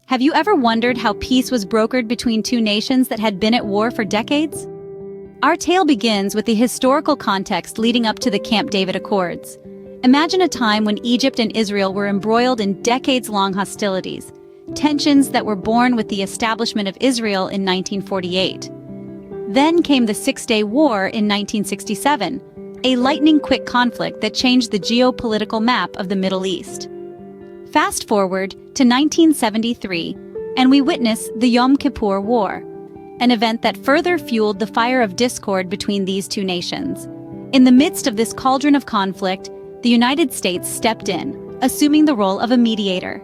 Have you ever wondered how peace was brokered between two nations that had been at war for decades? Our tale begins with the historical context leading up to the Camp David Accords. Imagine a time when Egypt and Israel were embroiled in decades-long hostilities, tensions that were born with the establishment of Israel in 1948. Then came the Six-Day War in 1967, a lightning-quick conflict that changed the geopolitical map of the Middle East. Fast forward to 1973, and we witness the Yom Kippur War, an event that further fueled the fire of discord between these two nations. In the midst of this cauldron of conflict, the United States stepped in, assuming the role of a mediator.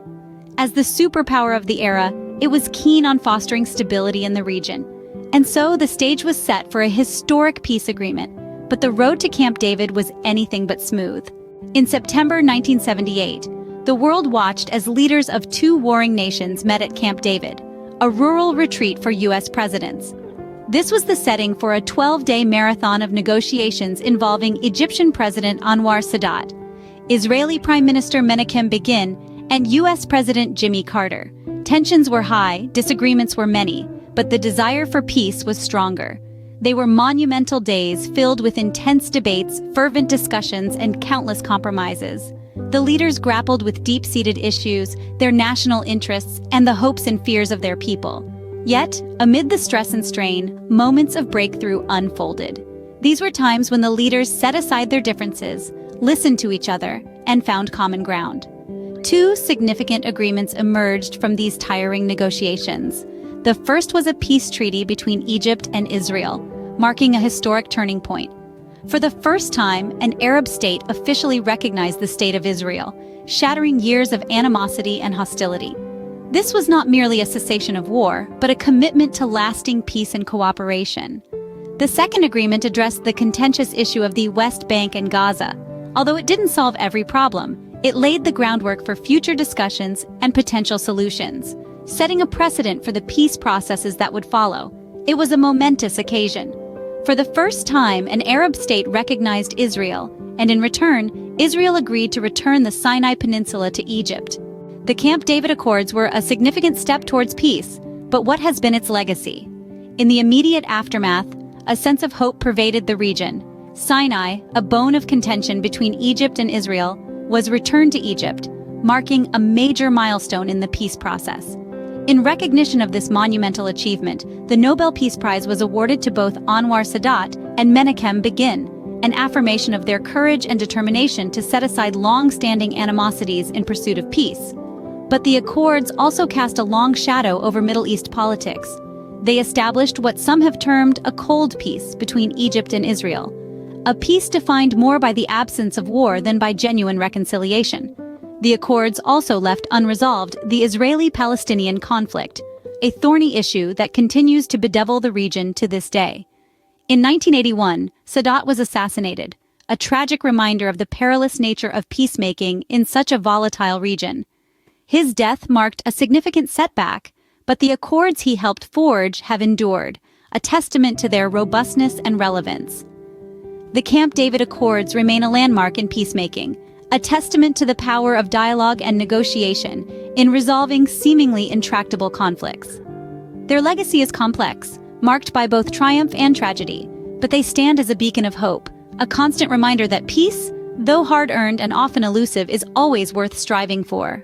As the superpower of the era, it was keen on fostering stability in the region. And so the stage was set for a historic peace agreement, but the road to Camp David was anything but smooth. In September 1978, the world watched as leaders of two warring nations met at Camp David, a rural retreat for U.S. presidents. This was the setting for a 12-day marathon of negotiations involving Egyptian President Anwar Sadat, Israeli Prime Minister Menachem Begin, and U.S. President Jimmy Carter. Tensions were high, disagreements were many, but the desire for peace was stronger. They were monumental days filled with intense debates, fervent discussions, and countless compromises. The leaders grappled with deep-seated issues, their national interests, and the hopes and fears of their people. Yet, amid the stress and strain, moments of breakthrough unfolded. These were times when the leaders set aside their differences, listened to each other, and found common ground. Two significant agreements emerged from these tiring negotiations. The first was a peace treaty between Egypt and Israel, marking a historic turning point. For the first time, an Arab state officially recognized the State of Israel, shattering years of animosity and hostility. This was not merely a cessation of war, but a commitment to lasting peace and cooperation. The second agreement addressed the contentious issue of the West Bank and Gaza. Although it didn't solve every problem, it laid the groundwork for future discussions and potential solutions, setting a precedent for the peace processes that would follow. It was a momentous occasion. For the first time, an Arab state recognized Israel, and in return, Israel agreed to return the Sinai Peninsula to Egypt. The Camp David Accords were a significant step towards peace, but what has been its legacy? In the immediate aftermath, a sense of hope pervaded the region. Sinai, a bone of contention between Egypt and Israel, was returned to Egypt, marking a major milestone in the peace process. In recognition of this monumental achievement, the Nobel Peace Prize was awarded to both Anwar Sadat and Menachem Begin, an affirmation of their courage and determination to set aside long-standing animosities in pursuit of peace. But the accords also cast a long shadow over Middle East politics. They established what some have termed a cold peace between Egypt and Israel, a peace defined more by the absence of war than by genuine reconciliation. The accords also left unresolved the Israeli-Palestinian conflict, a thorny issue that continues to bedevil the region to this day. In 1981, Sadat was assassinated, a tragic reminder of the perilous nature of peacemaking in such a volatile region. His death marked a significant setback, but the accords he helped forge have endured, a testament to their robustness and relevance. The Camp David Accords remain a landmark in peacemaking, a testament to the power of dialogue and negotiation in resolving seemingly intractable conflicts. Their legacy is complex, marked by both triumph and tragedy, but they stand as a beacon of hope, a constant reminder that peace, though hard-earned and often elusive, is always worth striving for.